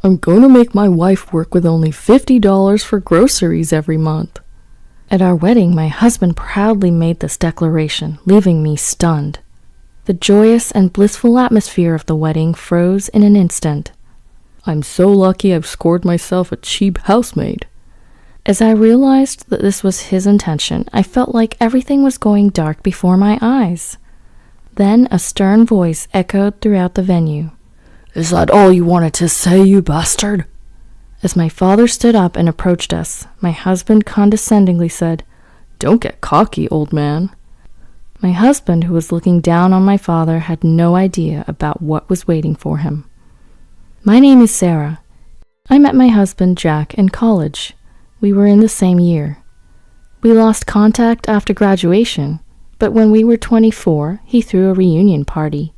I'm gonna make my wife work with only $50 for groceries every month. At our wedding, my husband proudly made this declaration, leaving me stunned. The joyous and blissful atmosphere of the wedding froze in an instant. I'm so lucky I've scored myself a cheap housemaid. As I realized that this was his intention, I felt like everything was going dark before my eyes. Then a stern voice echoed throughout the venue. Is that all you wanted to say, you bastard? As my father stood up and approached us, my husband condescendingly said, Don't get cocky, old man. My husband, who was looking down on my father, had no idea about what was waiting for him. My name is Sarah. I met my husband, Jack, in college. We were in the same year. We lost contact after graduation, but when we were 24, he threw a reunion party.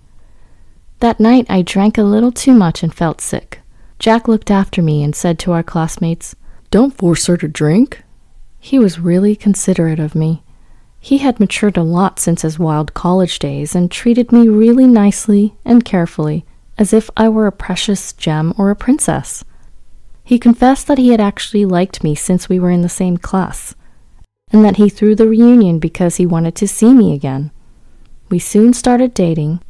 That night, I drank a little too much and felt sick. Jack looked after me and said to our classmates, Don't force her to drink. He was really considerate of me. He had matured a lot since his wild college days and treated me really nicely and carefully, as if I were a precious gem or a princess. He confessed that he had actually liked me since we were in the same class, and that he threw the reunion because he wanted to see me again. We soon started dating,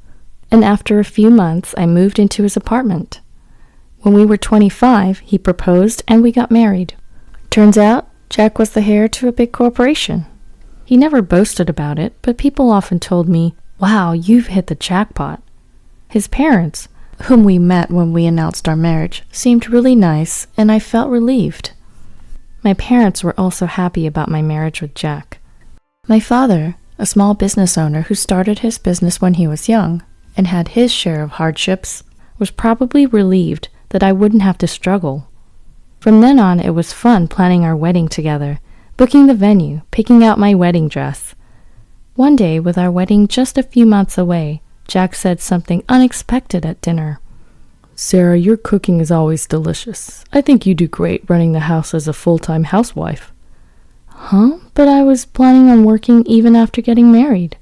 and after a few months I moved into his apartment. When we were 25, he proposed and we got married. Turns out, Jack was the heir to a big corporation. He never boasted about it, but people often told me, Wow, you've hit the jackpot. His parents, whom we met when we announced our marriage, seemed really nice, and I felt relieved. My parents were also happy about my marriage with Jack. My father, a small business owner who started his business when he was young and had his share of hardships, was probably relieved that I wouldn't have to struggle. From then on, it was fun planning our wedding together, booking the venue, picking out my wedding dress. One day, with our wedding just a few months away, Jack said something unexpected at dinner. Sarah, your cooking is always delicious. I think you do great running the house as a full-time housewife. Huh? But I was planning on working even after getting married.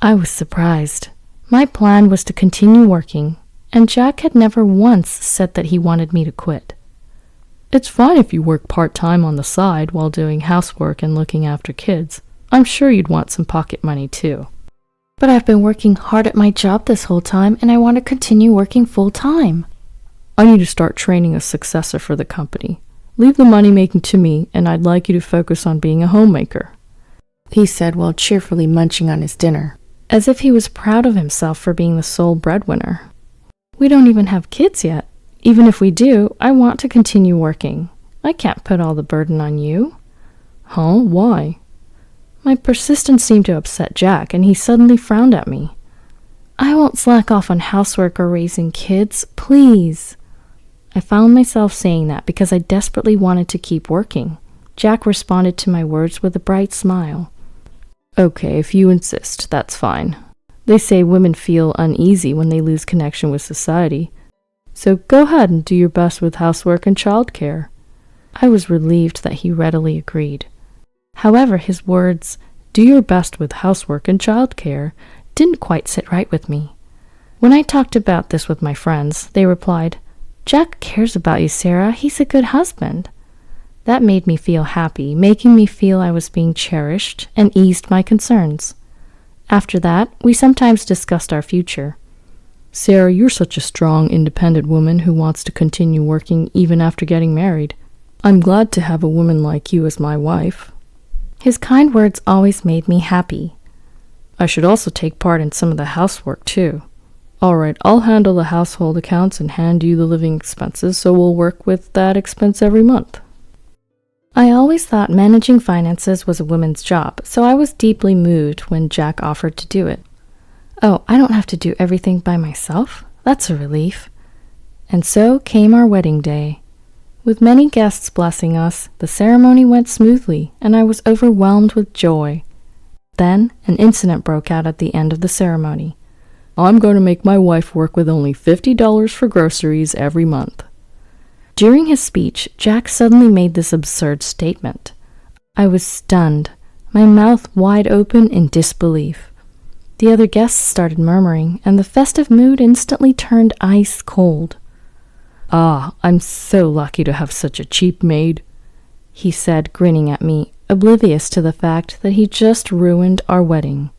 I was surprised. My plan was to continue working, and Jack had never once said that he wanted me to quit. It's fine if you work part-time on the side while doing housework and looking after kids. I'm sure you'd want some pocket money too. But I've been working hard at my job this whole time, and I want to continue working full-time. I need to start training a successor for the company. Leave the money-making to me, and I'd like you to focus on being a homemaker, he said while cheerfully munching on his dinner, as if he was proud of himself for being the sole breadwinner. We don't even have kids yet. Even if we do, I want to continue working. I can't put all the burden on you. Huh? Why? My persistence seemed to upset Jack, and he suddenly frowned at me. I won't slack off on housework or raising kids, please. I found myself saying that because I desperately wanted to keep working. Jack responded to my words with a bright smile. Okay, if you insist, that's fine. They say women feel uneasy when they lose connection with society. So go ahead and do your best with housework and childcare. I was relieved that he readily agreed. However, his words, do your best with housework and childcare, didn't quite sit right with me. When I talked about this with my friends, they replied, Jack cares about you, Sarah. He's a good husband. That made me feel happy, making me feel I was being cherished and eased my concerns. After that, we sometimes discussed our future. Sarah, you're such a strong, independent woman who wants to continue working even after getting married. I'm glad to have a woman like you as my wife. His kind words always made me happy. I should also take part in some of the housework, too. All right, I'll handle the household accounts and hand you the living expenses, so we'll work with that expense every month. I always thought managing finances was a woman's job, so I was deeply moved when Jack offered to do it. Oh, I don't have to do everything by myself? That's a relief. And so came our wedding day. With many guests blessing us, the ceremony went smoothly, and I was overwhelmed with joy. Then, an incident broke out at the end of the ceremony. I'm going to make my wife work with only $50 for groceries every month. During his speech, Jack suddenly made this absurd statement. I was stunned, my mouth wide open in disbelief. The other guests started murmuring, and the festive mood instantly turned ice cold. "Ah, I'm so lucky to have such a cheap maid," he said, grinning at me, oblivious to the fact that he just ruined our wedding.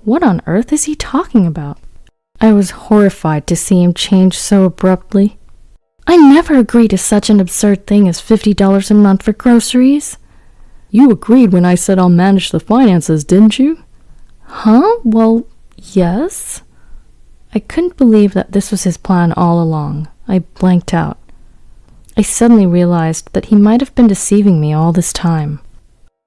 What on earth is he talking about? I was horrified to see him change so abruptly. "I never agreed to such an absurd thing as $50 a month for groceries." "You agreed when I said I'll manage the finances, didn't you?" "Huh? Well, yes." I couldn't believe that this was his plan all along. I blanked out. I suddenly realized that he might have been deceiving me all this time.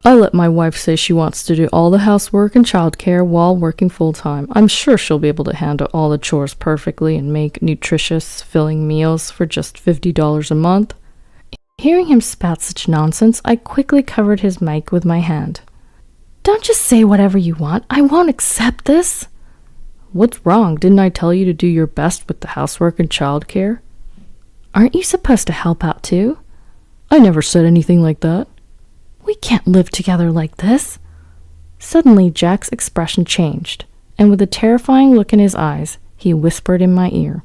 "I let my wife say she wants to do all the housework and childcare while working full-time. I'm sure she'll be able to handle all the chores perfectly and make nutritious, filling meals for just $50 a month." Hearing him spout such nonsense, I quickly covered his mic with my hand. "Don't just say whatever you want. I won't accept this." "What's wrong? Didn't I tell you to do your best with the housework and childcare?" "Aren't you supposed to help out too?" "I never said anything like that." "We can't live together like this." Suddenly, Jack's expression changed, and with a terrifying look in his eyes, he whispered in my ear,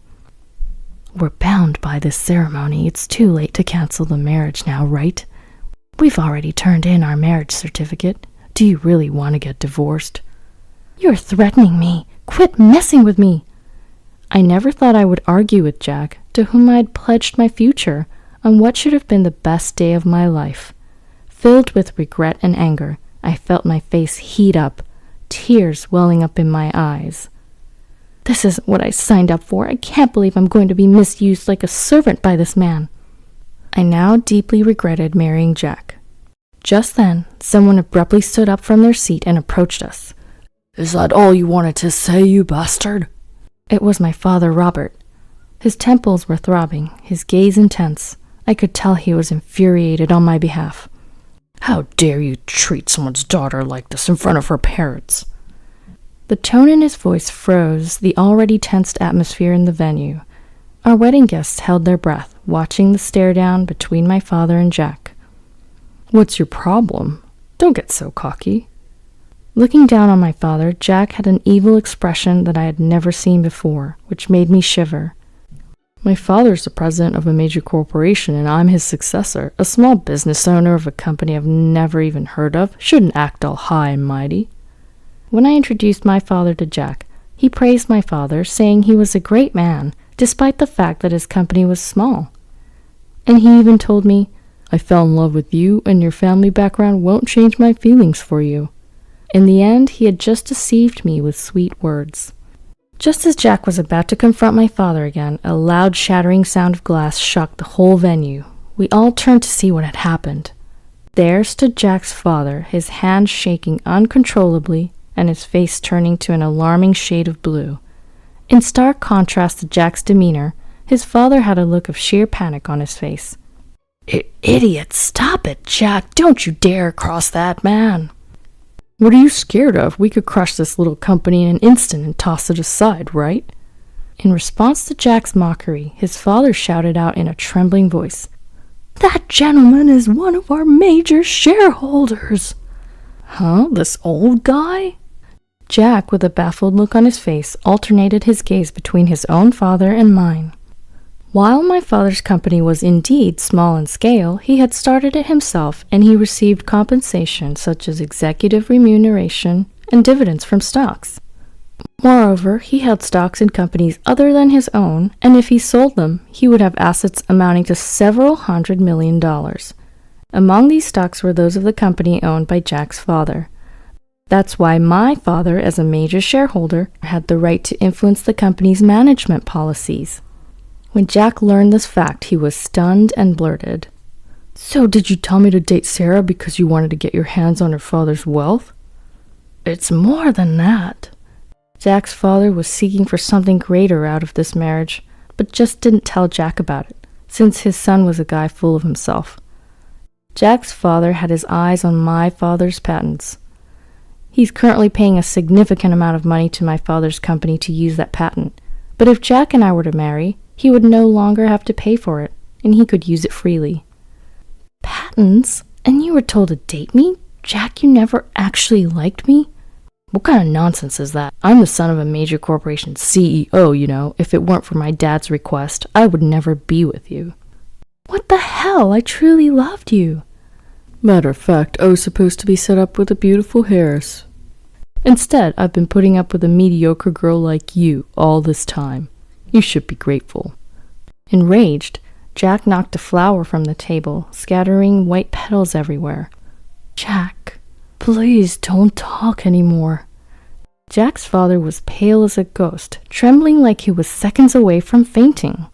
"We're bound by this ceremony. It's too late to cancel the marriage now, right? We've already turned in our marriage certificate. Do you really want to get divorced?" "You're threatening me. Quit messing with me." I never thought I would argue with Jack, to whom I had pledged my future on what should have been the best day of my life. Filled with regret and anger, I felt my face heat up, tears welling up in my eyes. This isn't what I signed up for. I can't believe I'm going to be misused like a servant by this man. I now deeply regretted marrying Jack. Just then, someone abruptly stood up from their seat and approached us. "Is that all you wanted to say, you bastard?" It was my father, Robert. His temples were throbbing, his gaze intense. I could tell he was infuriated on my behalf. "How dare you treat someone's daughter like this in front of her parents?" The tone in his voice froze the already tensed atmosphere in the venue. Our wedding guests held their breath, watching the stare-down between my father and Jack. "What's your problem? Don't get so cocky." Looking down on my father, Jack had an evil expression that I had never seen before, which made me shiver. "My father's the president of a major corporation, and I'm his successor. A small business owner of a company I've never even heard of shouldn't act all high and mighty." When I introduced my father to Jack, he praised my father, saying he was a great man, despite the fact that his company was small. And he even told me, "I fell in love with you, and your family background won't change my feelings for you." In the end, he had just deceived me with sweet words. Just as Jack was about to confront my father again, a loud shattering sound of glass shocked the whole venue. We all turned to see what had happened. There stood Jack's father, his hands shaking uncontrollably and his face turning to an alarming shade of blue. In stark contrast to Jack's demeanor, his father had a look of sheer panic on his face. Idiot, stop it, Jack! Don't you dare cross that man!" "What are you scared of? We could crush this little company in an instant and toss it aside, right?" In response to Jack's mockery, his father shouted out in a trembling voice, "That gentleman is one of our major shareholders." "Huh? This old guy?" Jack, with a baffled look on his face, alternated his gaze between his own father and mine. While my father's company was indeed small in scale, he had started it himself, and he received compensation such as executive remuneration and dividends from stocks. Moreover, he held stocks in companies other than his own, and if he sold them, he would have assets amounting to several $100 million. Among these stocks were those of the company owned by Jack's father. That's why my father, as a major shareholder, had the right to influence the company's management policies. When Jack learned this fact, he was stunned and blurted, "So did you tell me to date Sarah because you wanted to get your hands on her father's wealth?" "It's more than that." Jack's father was seeking for something greater out of this marriage, but just didn't tell Jack about it, since his son was a guy full of himself. Jack's father had his eyes on my father's patents. He's currently paying a significant amount of money to my father's company to use that patent, but if Jack and I were to marry, he would no longer have to pay for it, and he could use it freely. "Patents? And you were told to date me? Jack, you never actually liked me?" What kind of nonsense is that? I'm the son of a major corporation CEO, you know. If it weren't for my dad's request, I would never be with you. What the hell? I truly loved you. Matter of fact, I was supposed to be set up with a beautiful heiress. Instead, I've been putting up with a mediocre girl like you all this time. You should be grateful. Enraged, Jack knocked a flower from the table, scattering white petals everywhere. Jack, please don't talk anymore. Jack's father was pale as a ghost, trembling like he was seconds away from fainting.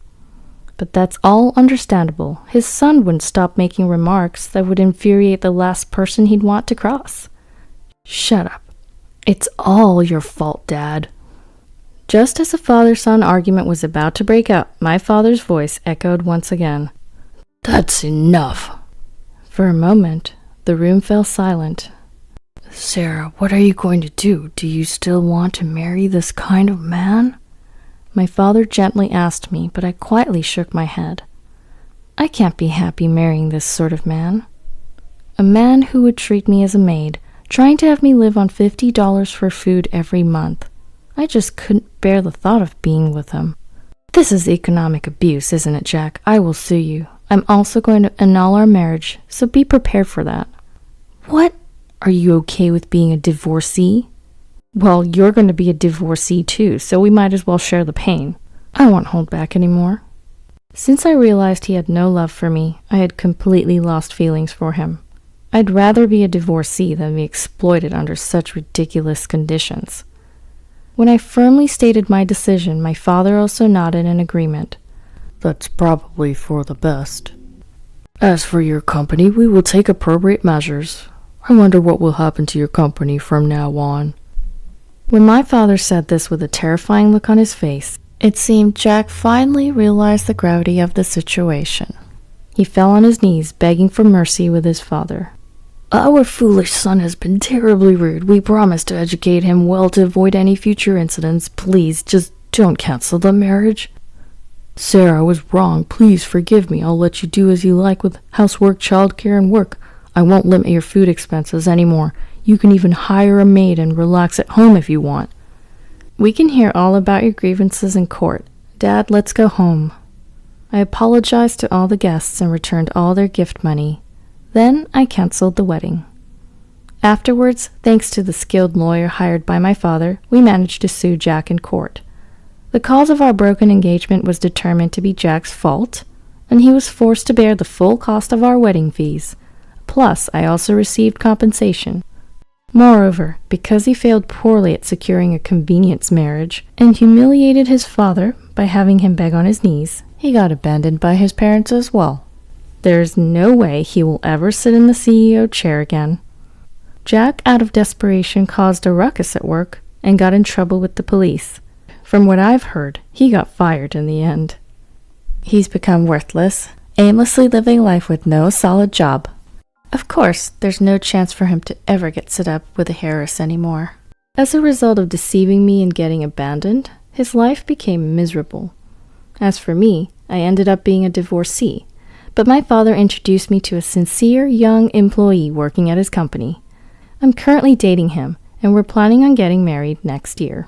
But that's all understandable. His son wouldn't stop making remarks that would infuriate the last person he'd want to cross. Shut up. It's all your fault, Dad. Just as the father-son argument was about to break out, my father's voice echoed once again. That's enough. For a moment, the room fell silent. Sarah, what are you going to do? Do you still want to marry this kind of man? My father gently asked me, but I quietly shook my head. I can't be happy marrying this sort of man. A man who would treat me as a maid, trying to have me live on $50 for food every month. I just couldn't bear the thought of being with him. This is economic abuse, isn't it, Jack? I will sue you. I'm also going to annul our marriage, so be prepared for that. What? Are you okay with being a divorcee? Well, you're going to be a divorcee too, so we might as well share the pain. I won't hold back anymore. Since I realized he had no love for me, I had completely lost feelings for him. I'd rather be a divorcee than be exploited under such ridiculous conditions. When I firmly stated my decision, my father also nodded in agreement. That's probably for the best. As for your company, we will take appropriate measures. I wonder what will happen to your company from now on. When my father said this with a terrifying look on his face, it seemed Jack finally realized the gravity of the situation. He fell on his knees, begging for mercy with his father. Our foolish son has been terribly rude. We promise to educate him well to avoid any future incidents. Please, just don't cancel the marriage. Sarah, I was wrong. Please forgive me. I'll let you do as you like with housework, childcare, and work. I won't limit your food expenses anymore. You can even hire a maid and relax at home if you want. We can hear all about your grievances in court. Dad, let's go home. I apologized to all the guests and returned all their gift money. Then I canceled the wedding. Afterwards, thanks to the skilled lawyer hired by my father, we managed to sue Jack in court. The cause of our broken engagement was determined to be Jack's fault, and he was forced to bear the full cost of our wedding fees. Plus, I also received compensation. Moreover, because he failed poorly at securing a convenience marriage and humiliated his father by having him beg on his knees, he got abandoned by his parents as well. There is no way he will ever sit in the CEO chair again. Jack, out of desperation, caused a ruckus at work and got in trouble with the police. From what I've heard, he got fired in the end. He's become worthless, aimlessly living life with no solid job. Of course, there's no chance for him to ever get set up with a heiress anymore. As a result of deceiving me and getting abandoned, his life became miserable. As for me, I ended up being a divorcee, but my father introduced me to a sincere young employee working at his company. I'm currently dating him, and we're planning on getting married next year.